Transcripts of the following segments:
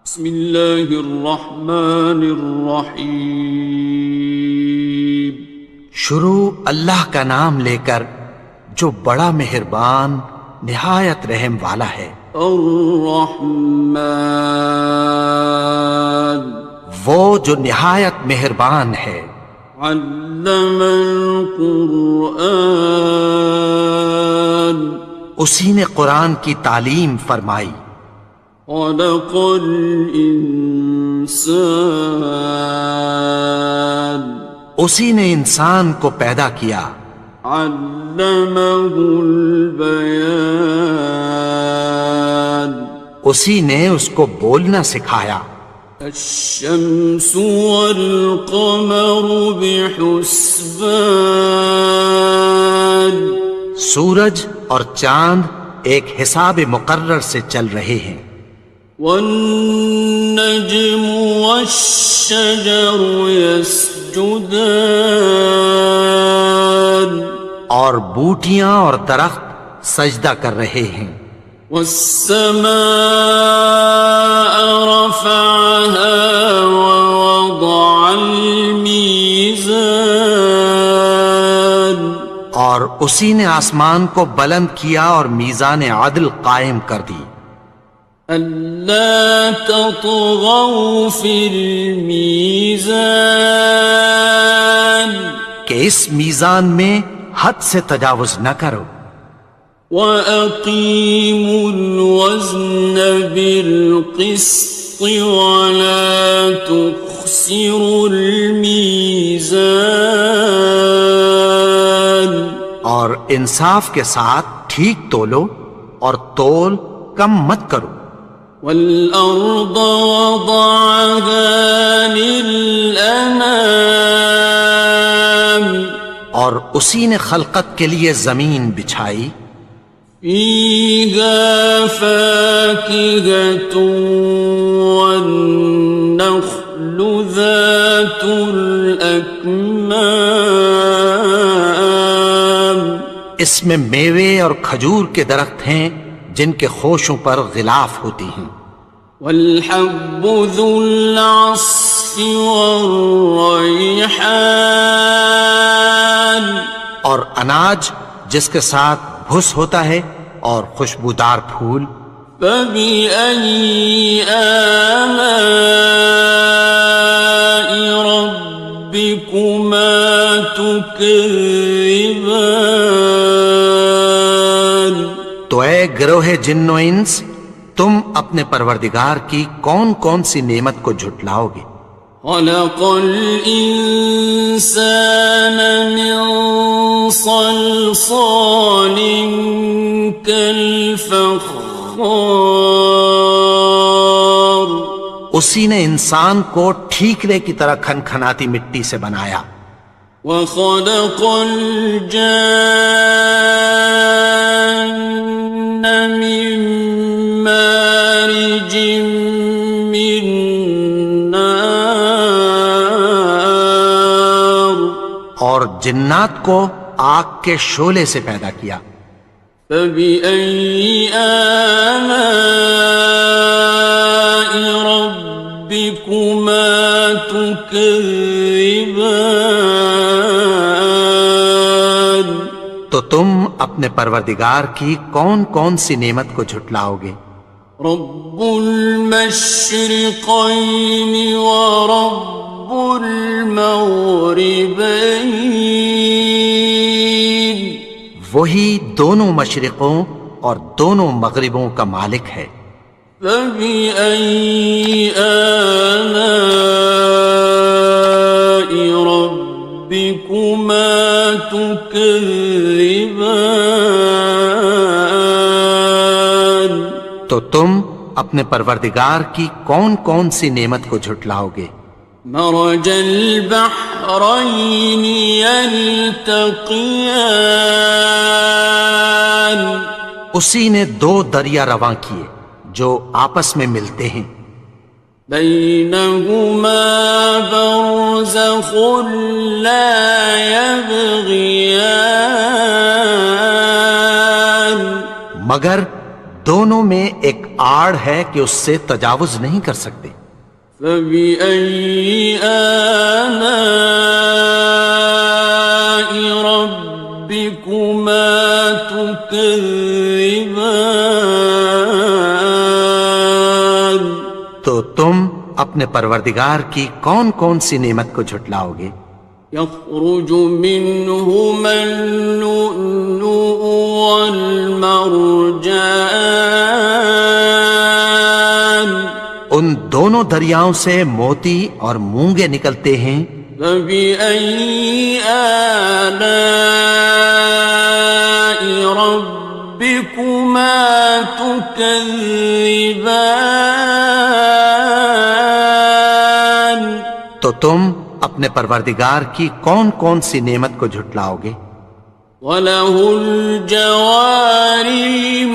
بسم اللہ الرحمن الرحیم۔ شروع اللہ کا نام لے کر جو بڑا مہربان نہایت رحم والا ہے۔ الرحمن، وہ جو نہایت مہربان ہے۔ علم القرآن، اسی نے قرآن کی تعلیم فرمائی۔ خلق الانسان، اسی نے انسان کو پیدا کیا۔ علمہ البیان، اسی نے اس کو بولنا سکھایا۔ الشمس والقمر بحسبان، سورج اور چاند ایک حساب مقرر سے چل رہے ہیں۔ والنجم والشجر يسجدان، اور بوٹیاں اور درخت سجدہ کر رہے ہیں۔ والسماء رفعها ووضع الميزان، اور اسی نے آسمان کو بلند کیا اور میزان عدل قائم کر دی۔ ألا تطغوا في الميزان، کہ اس میزان میں حد سے تجاوز نہ کرو۔ وَأَقِيمُوا الْوَزْنَ بِالْقِسْطِ وَلَا تُخْسِرُوا الْمِيزَانَ، اور انصاف کے ساتھ ٹھیک تولو اور تول کم مت کرو۔ وَالْأَرْضَ وَضَعَهَا لِلْأَنَامِ، اور اسی نے خلقت کے لیے زمین بچھائی۔ فِيهَا فَاكِهَةٌ وَالنَّخْلُ ذَاتُ الْأَكْمَامِ، اس میں میوے اور کھجور کے درخت ہیں جن کے خوشوں پر غلاف ہوتی ہیں۔ وَالْحَبُّ ذُو الْعَصْفِ وَالرَّيْحَانِ، اور اناج جس کے ساتھ بھس ہوتا ہے اور خوشبودار پھول۔ فَبِأَيِّ آلَاءِ رَبِّكُمَا تُكَذِّبَانِ، تو اے گروہ جن و انس، تم اپنے پروردگار کی کون کون سی نعمت کو جھٹلاؤ گے؟ خَلَقَ الْإِنسَانَ مِنْ صَلْصَالٍ كَالْفَخَّارِ، اسی نے انسان کو ٹھیکرے کی طرح کھنکھناتی مٹی سے بنایا۔ وَخَلَقَ الْجَانَّ مِن مَّارِجٍ مِّن نَّارٍ، اور جنات کو آگ کے شعلے سے پیدا کیا۔ فَبِأَيِّ آلَاءِ رَبِّكُمَا تُكَذِّبَانِ، تو تم اپنے پروردگار کی کون کون سی نعمت کو جھٹلاؤ گے؟ رب المشرقین ورب المغربین، وہی دونوں مشرقوں اور دونوں مغربوں کا مالک ہے۔ فَبِأَيِّ آلَاءِ رَبِّكُمَا تُكَذِّبَانِ، تو تم اپنے پروردگار کی کون کون سی نعمت کو جھٹلاؤ گے؟ مرج البحرین یلتقیان، اسی نے دو دریا رواں کیے جو آپس میں ملتے ہیں۔ بینہما برزخ لا یبغیان، مگر دونوں میں ایک آڑ ہے کہ اس سے تجاوز نہیں کر سکتے۔ فبأي آلاء ربكما تكذبان؟ تو تم اپنے پروردگار کی کون کون سی نعمت کو جھٹلاؤ گے؟ يخرج منهما اللؤلؤ والمرجان ان دونوں دریاؤں سے موتی اور مونگے نکلتے ہیں۔ فبأي آلاء ربكما تكذبان؟ تو تم اپنے پروردگار کی کون کون سی نعمت کو جھٹلاؤ گے؟ وَلَهُ الْجَوَارِ الْمُنشَآتُ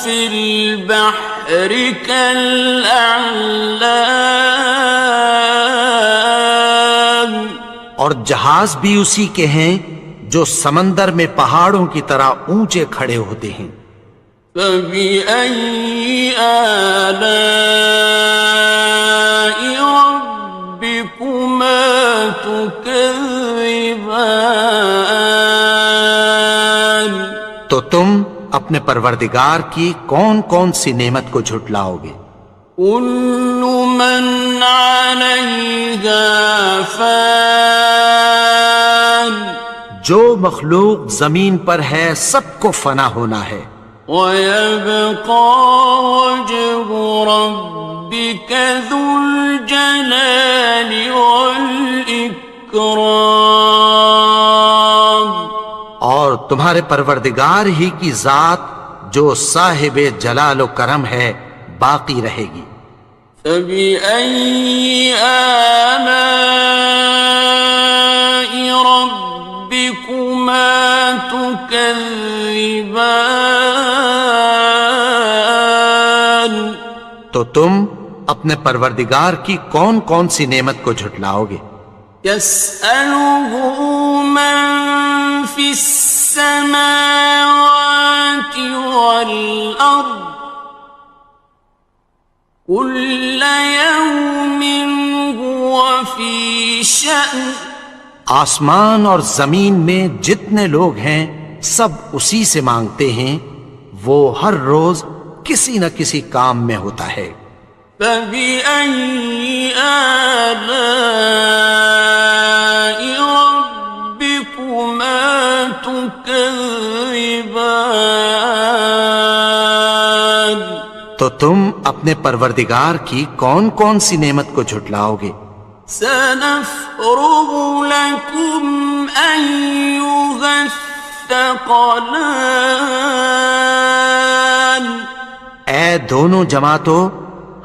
فِي الْبَحْرِ كَالْأَعْلَامِ، اور جہاز بھی اسی کے ہیں جو سمندر میں پہاڑوں کی طرح اونچے کھڑے ہوتے ہیں۔ فَبِأَيِّ آلَاءِ رَبِّكُمَا تُكَذِّبَانِ؟ تو تم اپنے پروردگار کی کون کون سی نعمت کو جھٹلاؤ گے؟ كُلُّ مَنْ عَلَيْهَا فَانٍ، جو مخلوق زمین پر ہے سب کو فنا ہونا ہے۔ وَيَبْقَى وَجْهُ رَبِّكَ ذُو الْجَلَالِ وَالْإِكْرَامِ، اور تمہارے پروردگار ہی کی ذات جو صاحب جلال و کرم ہے باقی رہے گی۔ فَبِأَيِّ آلَاءِ رَبِّكُمَا تُكَذِّبَانِ؟ تو تم اپنے پروردگار کی کون کون سی نعمت کو جھٹلاؤ گے؟ يَسْأَلُهُ مَن فِي السَّمَاوَاتِ وَالْأَرْضِ كُلَّ يَوْمٍ هُوَ فِي شَأْنٍ، آسمان اور زمین میں جتنے لوگ ہیں سب اسی سے مانگتے ہیں، وہ ہر روز کسی نہ کسی کام میں ہوتا ہے۔ فَبِأَيِّ آلَاءِ رَبِّكُمَا تُكَذِّبَانِ؟ تو تم اپنے پروردگار کی کون کون سی نعمت کو جھٹلاؤ گے؟ سَنَفْرُغُ لَكُمْ أَيُّهَ الثَّقَلَانِ، اے دونوں جماعتوں،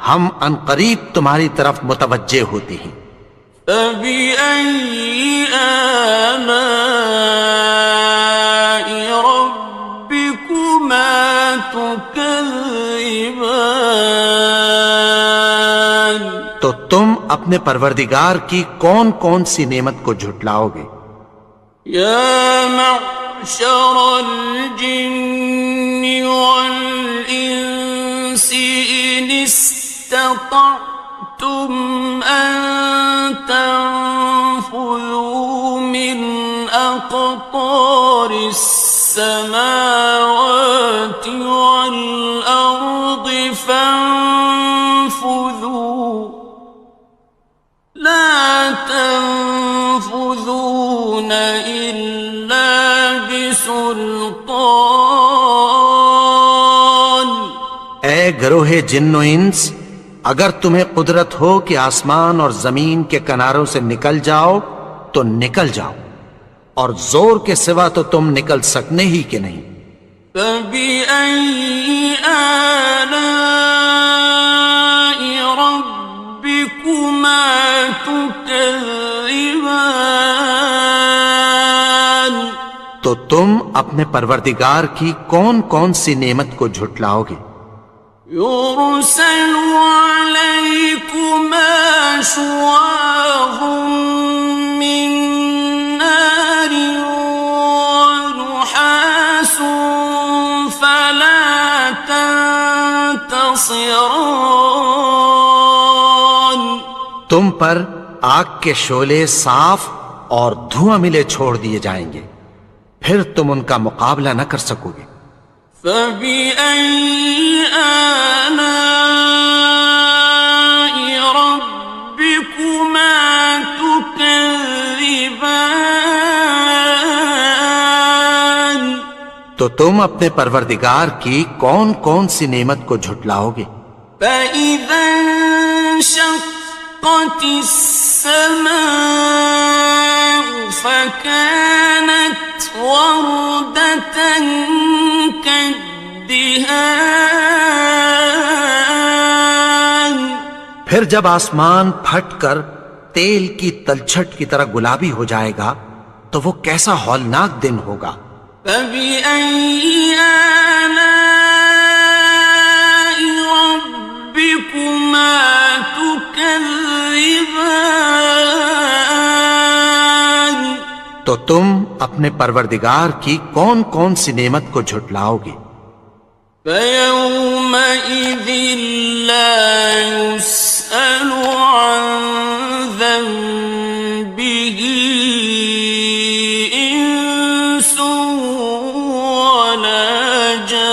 ہم عنقریب تمہاری طرف متوجہ ہوتے ہیں۔ فَبِأَيِّ آلَاءِ رَبِّكُمَا تُكَذِّبَانِ؟ تو تم اپنے پروردگار کی کون کون سی نعمت کو جھٹلاؤ گے؟ يَا مَعْشَرَ الْجِنِّ وَالْإِنسِ إِنِ اسْتَطَعْتُمْ أَن تَنفُذُوا مِنْ أَقْطَارِ السَّمَاوَاتِ وَالْأَرْضِ فَانفُذُوا لَا تَنفُذُونَ إِلَّا بِسُلْطَانٍ۔ اے گروہ جن و انس، اگر تمہیں قدرت ہو کہ آسمان اور زمین کے کناروں سے نکل جاؤ تو نکل جاؤ، اور زور کے سوا تو تم نکل سکنے ہی کہ نہیں۔ فَبِأَيِّ آلَاءِ رَبِّكُمَا تُكَذِّبَانِ؟ تو تم اپنے پروردگار کی کون کون سی نعمت کو جھٹلاؤ گے؟ يُرْسَلُ عَلَيْكُمَا شُوَاظٌ مِّن نَّارٍ وَنُحَاسٌ فَلَا خصران. تم پر آگ کے شعلے صاف اور دھواں ملے چھوڑ دیے جائیں گے، پھر تم ان کا مقابلہ نہ کر سکو گے۔ فَبِأَيِّ آلَاءِ رَبِّكُمَا تُكَذِّبَانِ. تو تم اپنے پروردگار کی کون کون سی نعمت کو جھٹلاؤ گے؟ فَإِذَا انشَقَّتِ السَّمَاءُ فَكَانَتْ وَرْدَةً كَالدِّهَانِ. پھر جب آسمان پھٹ کر تیل کی تلچھٹ کی طرح گلابی ہو جائے گا تو وہ کیسا ہولناک دن ہوگا۔ فَبِأَيِّ آلَاءِ رَبِّكُمَا تُكَذِّبَانِ. تو تم اپنے پروردگار کی کون کون سی نعمت کو جھٹلاؤ گے؟ فَيَوْمَئِذٍ لَا يُسْأَلُ عَنْ ذَنبِهِ إِنسٌ وَلَا جَانٌ.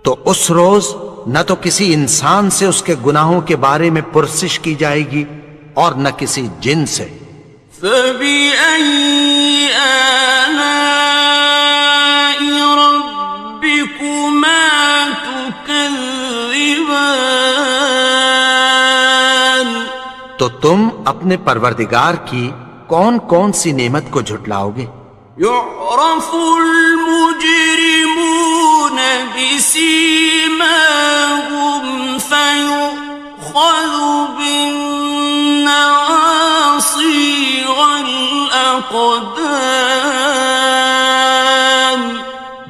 تو اس روز نہ تو کسی انسان سے اس کے گناہوں کے بارے میں پرسش کی جائے گی اور نہ کسی جن سے۔ فَبِأَيِّ آلَاءِ رَبِّكُمَا تُكَذِّبَانِ. تو تم اپنے پروردگار کی کون کون سی نعمت کو جھٹلاؤ گے؟ يُعْرَفُ الْمُجْرِمُونَ بِسِيمَاهُمْ فَيُؤْخَذُ بِالنَّوَاصِي وَالْأَقْدَامِ.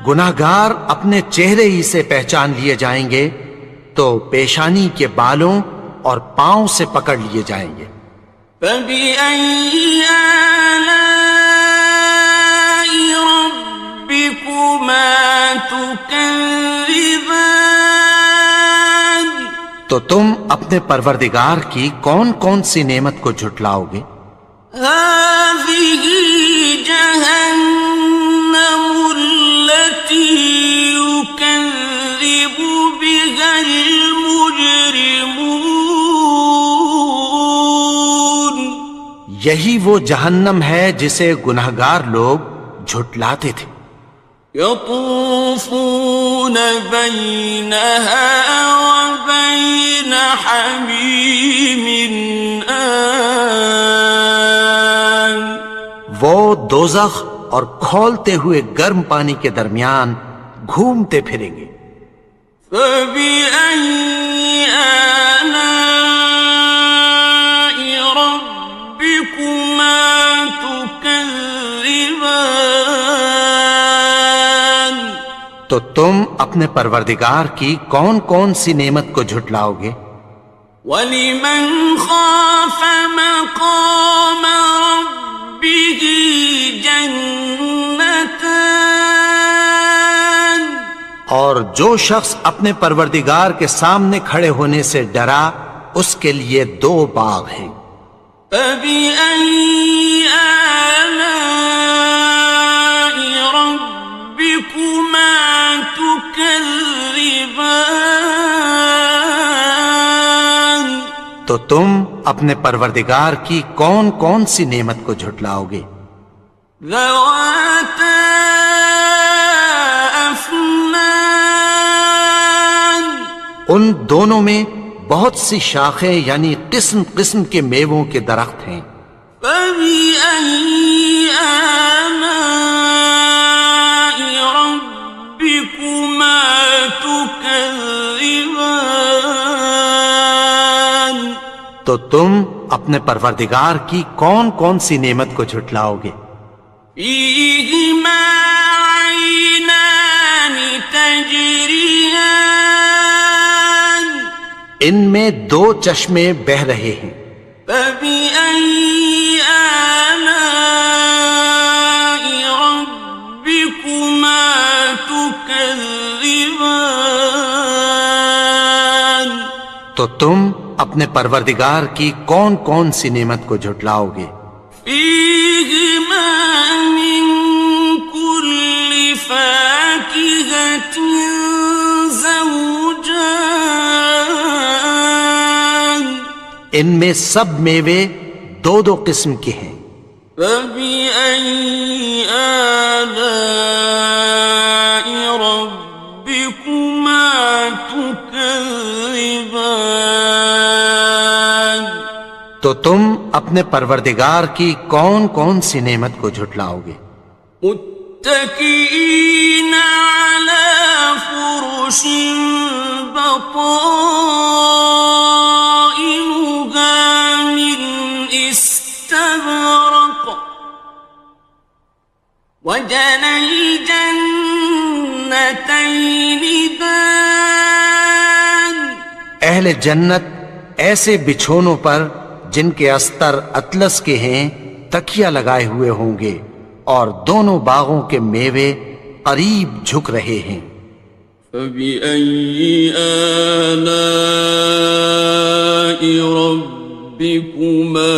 گناہگار اپنے چہرے ہی سے پہچان لیے جائیں گے تو پیشانی کے بالوں اور پاؤں سے پکڑ لیے جائیں گے۔ فَبِأَيِّ آلَاءِ رَبِّكُمَا تُكَذِّبَانِ. تو تم اپنے پروردگار کی کون کون سی نعمت کو جھٹلاؤ گے؟ هَٰذِهِ جَهَنَّمُ الَّتِي يُكَذِّبُ بِهَا الْمُجْرِمُونَ. یہی وہ جہنم ہے جسے گناہگار لوگ جھٹلاتے تھے۔ يَطُوفُونَ بَيْنَهَا وَبَيْنَ حَمِيمٍ آنٍ. وہ دوزخ اور کھولتے ہوئے گرم پانی کے درمیان گھومتے پھریں گے۔ فَبِأَيِّ آلَاءِ رَبِّكُمَا تُكَذِّبَانِ. تو تم اپنے پروردگار کی کون کون سی نعمت کو جھٹلاؤ گے؟ وَلِمَنْ خَافَ مَقَامَ رَبِّهِ جَنَّتَانِ. اور جو شخص اپنے پروردگار کے سامنے کھڑے ہونے سے ڈرا اس کے لیے دو باغ ہیں۔ فَبِأَيِّ آلَاءِ رَبِّكُمَا تُكَذِّبَانِ. تو تم اپنے پروردگار کی کون کون سی نعمت کو جھٹلاؤ گے؟ ذَوَاتَا أَفْنَانٍ. ان دونوں میں بہت سی شاخیں یعنی قسم قسم کے میووں کے درخت ہیں۔ فَبِأَيِّ آلَاءِ رَبِّكُمَا تُكَذِّبَانِ. تو تم اپنے پروردگار کی کون کون سی نعمت کو جھٹلاؤ گے؟ فِيهِمَا عَيْنَانِ تَجْرِيَانِ. ان میں دو چشمے بہہ رہے ہیں۔ فَبِأَيِّ آلَاءِ رَبِّكُمَا تُكَذِّبَانِ. تكذبان تو تم اپنے پروردگار کی کون کون سی نعمت کو جھٹلاؤ گے؟ فيهما من كل فاكهة زوجان ان میں سب میوے دو دو قسم کے ہیں۔ فبأي آلاء ربكما تكذبان تو تم اپنے پروردگار کی کون کون سی نعمت کو جھٹلاؤ گے؟ متكئين على فرش بطائنها من استبرق وجنى الجنتين دان اہل جنت ایسے بچھونوں پر جن کے استر اطلس کے ہیں تکیہ لگائے ہوئے ہوں گے، اور دونوں باغوں کے میوے قریب جھک رہے ہیں۔ فبأي آلاء ربكما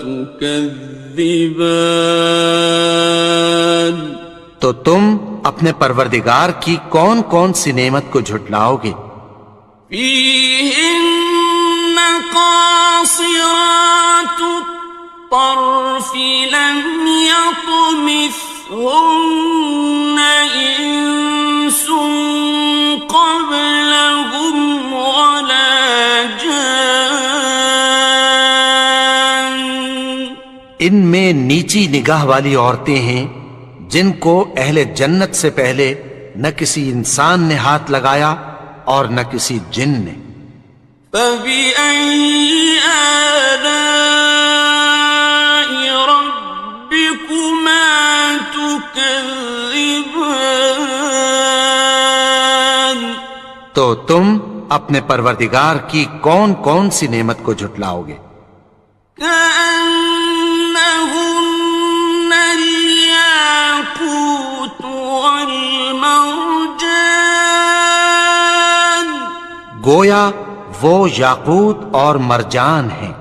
تكذبان تو تم اپنے پروردگار کی کون کون سی نعمت کو جھٹلاؤ گے؟ فيهن قاصرات الطرف لم يطمثهن إنس قبلهم ولا جان ان میں نیچی نگاہ والی عورتیں ہیں جن کو اہل جنت سے پہلے نہ کسی انسان نے ہاتھ لگایا اور نہ کسی جن نے۔ فبأي آلاء ربكما تكذبان تو تم اپنے پروردگار کی کون کون سی نعمت کو جھٹلاؤ گے؟ كأنهن الياقوت والمرجان گویا وہ یاقوت اور مرجان ہیں۔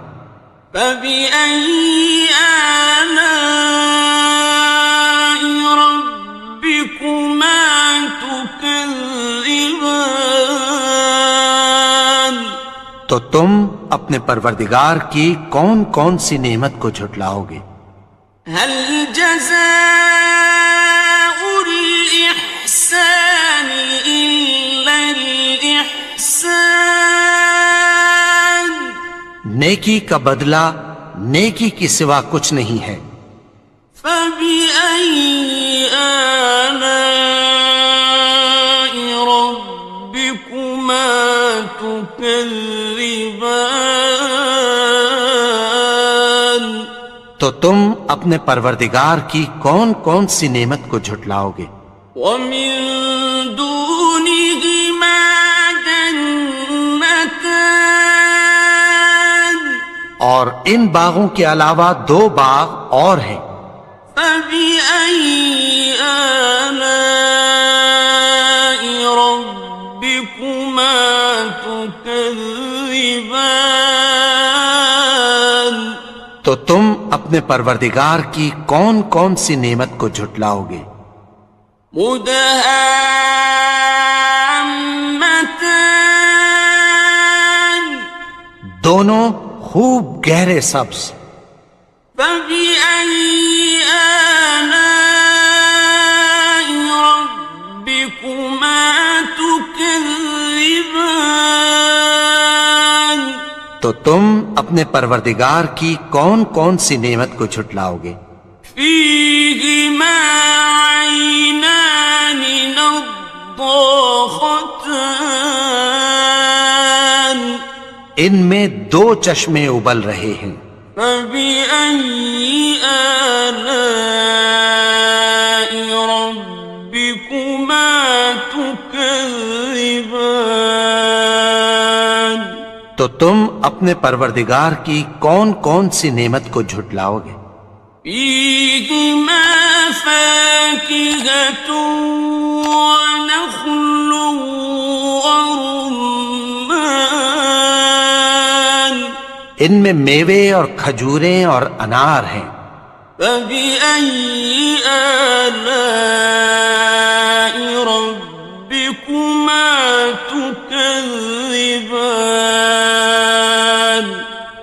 فبأي آلاء ربكما تكذبان تو تم اپنے پروردگار کی کون کون سی نعمت کو جھٹلاؤ گے؟ هل جزاء الإحسان إلا الإحسان نیکی کا بدلہ نیکی کی سوا کچھ نہیں ہے۔ فبأي آلاء ربكما تكذبان تو تم اپنے پروردگار کی کون کون سی نعمت کو جھٹلاؤ گے؟ ومن دونهما جنتان اور ان باغوں کے علاوہ دو باغ اور ہیں۔ فبأي آلاء ربكما تكذبان تو تم اپنے پروردگار کی کون کون سی نعمت کو جھٹلاؤ گے؟ مدهامتان دونوں خوب گہرے سبز۔ فبأي آلاء ربكما تكذبان تو تم اپنے پروردگار کی کون کون سی نعمت کو جھٹلاؤ گے؟ فيهما عينان نضاختان ان میں دو چشمے ابل رہے ہیں۔ فبأي آلاء ربكما تكذبان تو تم اپنے پروردگار کی کون کون سی نعمت کو جھٹلاؤ گے؟ فيهما فاكهة ونخل ورمان ان میں میوے اور کھجوریں اور انار ہیں. فبأي آلاء ربكما تكذبان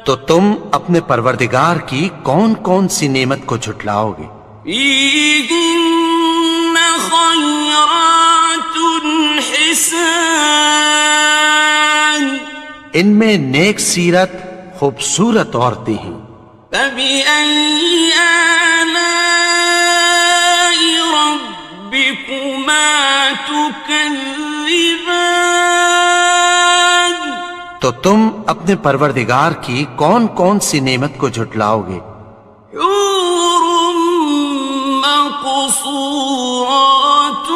تو تم اپنے پروردگار کی کون کون سی نعمت کو جھٹلاؤ گے؟ فيهن خيرات حسان ان میں نیک سیرت خوبصورت عورتیں ہیں. فبأي آلاء ربكما تكذبان تو تم اپنے پروردگار کی کون کون سی نعمت کو جھٹلاؤ گے؟ حور مقصورات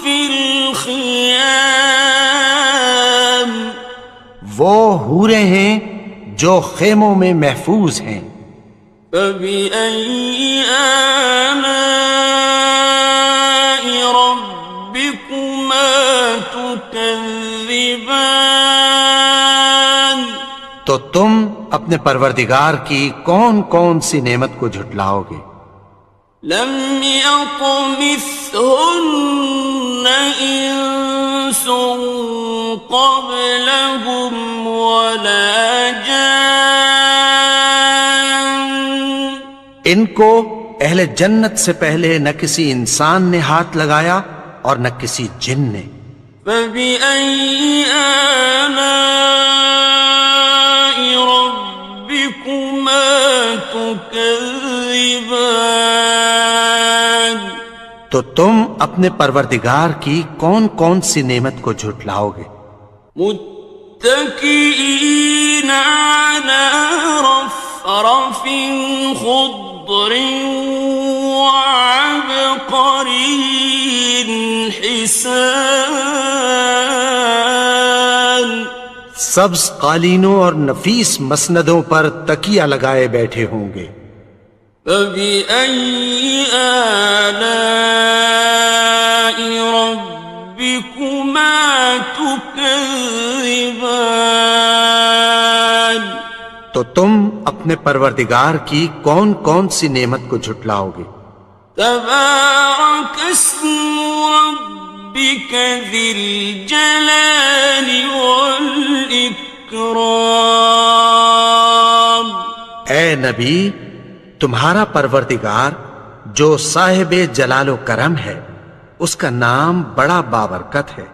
في الخيام وہ حوریں ہیں جو خیموں میں محفوظ ہیں. فبأي آلاء ربكما تكذبان تو تم اپنے پروردگار کی کون کون سی نعمت کو جھٹلاؤ گے؟ لم يطمثهن إنس قبلهم ولا جان ان کو اہل جنت سے پہلے نہ کسی انسان نے ہاتھ لگایا اور نہ کسی جن نے. فبأي آلاء ربكما تكذبان تو تم اپنے پروردگار کی کون کون سی نعمت کو جھٹلاؤ گے؟ متكئين على رفرف خضر وعبقري حسان سبز قالینوں اور نفیس مسندوں پر تکیہ لگائے بیٹھے ہوں گے. فبأي آلاء ربكما تكذبان تو تم اپنے پروردگار کی کون کون سی نعمت کو جھٹلاؤ گے؟ تبارك اسم ربك ذي الجلال والإكرام اے نبی، تمہارا پروردگار جو صاحب جلال و کرم ہے، اس کا نام بڑا بابرکت ہے.